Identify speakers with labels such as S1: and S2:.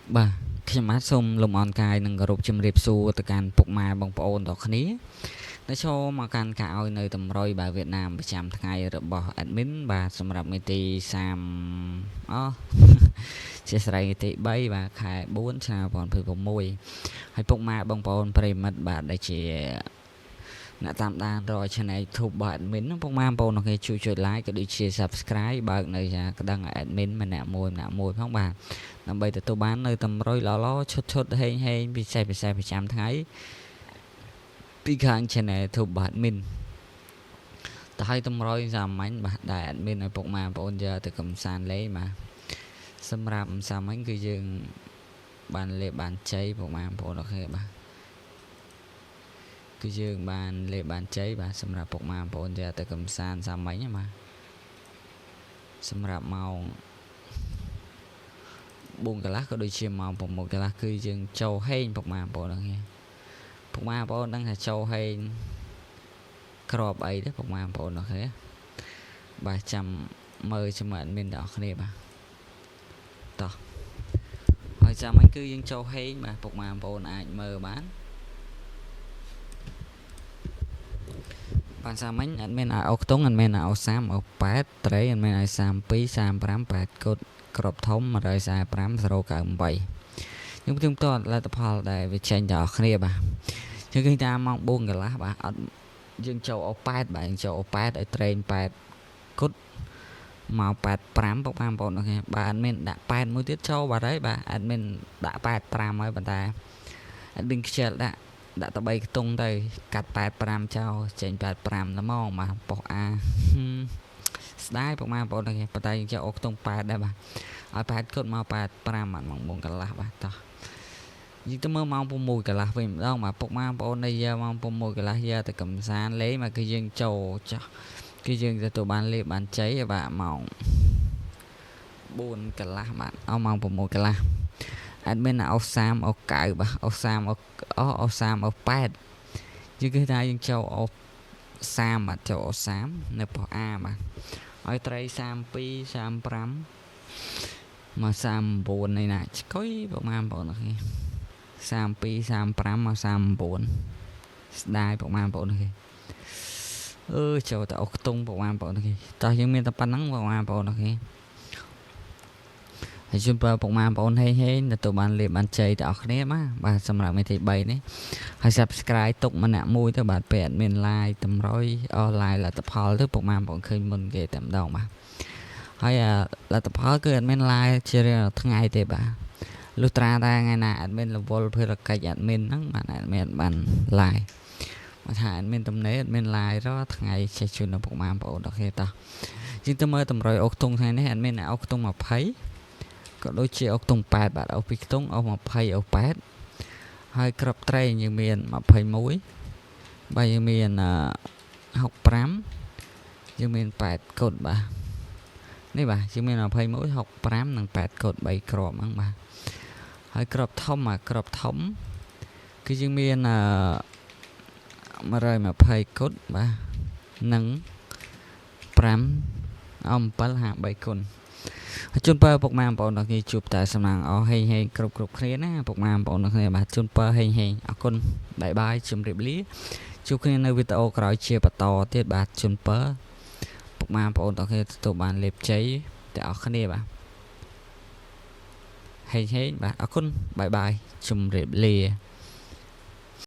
S1: Bà, khi mà xông lùm on cài nâng group chim riệp su từ can phục mà bằng bộ ôn đó khní. Nói cho mà can cả oi nơi tầm roi bà Việt Nam bị chạm ngày rồi bỏ admin bà xâmรับngười tì xàm chia sẻ người tì bay bà khai 4 sao còn phơi vùng môi. Hay phục mà bằng bộ ôn prey mất bà đây chỉ nạ tạm đàn rồi trên này thuộc bà admin phục mà bộ nó khi chui like cái đi chia subscribe bà nơi ra cái đăng admin mà nạ môi không bà. Làm bây tôi bán nơi tầm rồi lo chốt hay bị xe phải chạm thái bị kháng trên này thuộc bạn mình tại tầm rồi giảm anh bạn đại admin ở bụng mà bọn giờ từ cầm sàn lấy mà xâm rạp sao anh cứ dừng bàn lệ bàn cháy bụng mà bọn nó khẽ bà cứ dừng bàn lệ bàn cháy bà xâm rạp bụng mà bọn giờ từ cầm sàn sao mấy mà xâm rạp màu buông cái lá có đôi chim màu một cái lá cứ dừng châu hay bụng mà bọn nó nghe bụng mà bọn đang là châu hay crop ấy đó bụng mà bọn nó khẽ 300 មើលជាមួយ admin ដល់គ្នាបាទតោះហើយចាំហ្នឹងគឺយើងចូលហេងបាទពុកម៉ែបងប្អូនអាចមើលបានបានសាមិញ admin ឲ្យអុកខ្ទង់ admin ឲ្យ30អុក8ត្រី admin ឲ្យ32 35 8កូដក្របធំ145 098ខ្ញុំខ្ញុំតលទ្ធផលដែលវាចេញដល់គ្នាបាទយើងឃើញថាម៉ោង4កន្លះបាទអត់យើងចូលអុក8បាទយើងចូលអុក8ឲ្យត្រេង8កូដមក85ពុកបងប្អូនអូខេបាទ admin ដាក់8មួយទៀតចូលបាត់ហើយបាទ admin ដាក់85ហើយប៉ុន្តែ admin ខ្ជិលដាក់តែ3ខ្ទង់ទៅកាត់85ចោលចេញ85ល្មងបាទប៉ុស A ស្ដាយពុកបងប្អូនអូខេប៉ុន្តែយើងចូលអុកខ្ទង់8ដែរបាទឲ្យ8គត់មក85ម៉ោង4កន្លះបាទតោះយើងទៅមើលម៉ោង6កន្លះវិញម្ដងបាទពុកបងប្អូននៅយ៉ាម៉ោង6កន្លះយ៉ាទៅកំសាន្តលេងមកគឺយើងចូលចាស់គឺយើងទទួលបានលេខបានជ័យបាទម៉ោង4កន្លះបាទអស់ម៉ោង6កន្លះ admin អោ30អោ9បាទអោ30អោ30អោ8យើងគឺថាយើងចូលអោ30បាទចូលអោ30នៅប៉ុស A បាទឲ្យត្រី32 35មក39នេះណាឆ្កុយប្រហែលបងប្អូននេះ32 35មក39ស្ដាយប្រហែលបងប្អូននេះចូលទៅអុកខ្ទង់ប្រហែលបងប្អូននេះតោះយើងមានតែប៉ុណ្្នឹងប្រហែលបងប្អូននេះហើយជូនបើពុកម៉ែបងប្អូនហេងទទួលបានលេបបានជ័យទាំងអស់គ្នាបាទសម្រាប់មេទី3នេះហើយ subscribe ទុកម្នាក់មួយទៅបាទពេល admin live តម្រុយអស់ live លទ្ធផលទៅពុកម៉ែបងប្អូនឃើញមុនគេតែម្ដងបាទហើយលទ្ធផលគឺ admin live ជារៀងរាល់ថ្ងៃទេបាទលុះត្រាតែថ្ងៃណា admin រវល់ភារកិច្ច admin ហ្នឹងបាទ admin បាន live មកថា admin ទំនេរ admin live រាល់ថ្ងៃចេះជូនដល់ពុកម៉ែបងប្អូនអូខេតោះយើងទៅមើលតម្រុយអុកទុងថ្ងៃនេះ admin អុកទុង20ក៏ដូចជាអុកទុង8បាទអុក2ខ្ទង់អុក20អុក8ហើយក្របត្រេងយើងមាន21បាទយើងមាន65យើងមាន8កូដបាទនេះបាទយើងមាន21 65និង8កូដ3ក្របហ្នឹងបាទហើយក្របធំក្របធំគឺយើងមាន120កូដបាទនិង5អំ7ហា3គុណជូនពរពុកម៉ែបងប្អូនទាំងគ្នាជួបតែសំណាងអស់ហេងគ្រប់គ្នាណាពុកម៉ែបងប្អូនទាំងគ្នាបាទជូនពរហេងអរគុណបាយជម្រាបលាជួបគ្នានៅវីដេអូក្រោយជាបន្តទៀតបាទជូនពរពុកម៉ែបងប្អូនទាំងគ្នាទទួលបានលេបជ័យទាំងអស់គ្នាបាទហេងបាទអរគុណបាយជម្រាបលា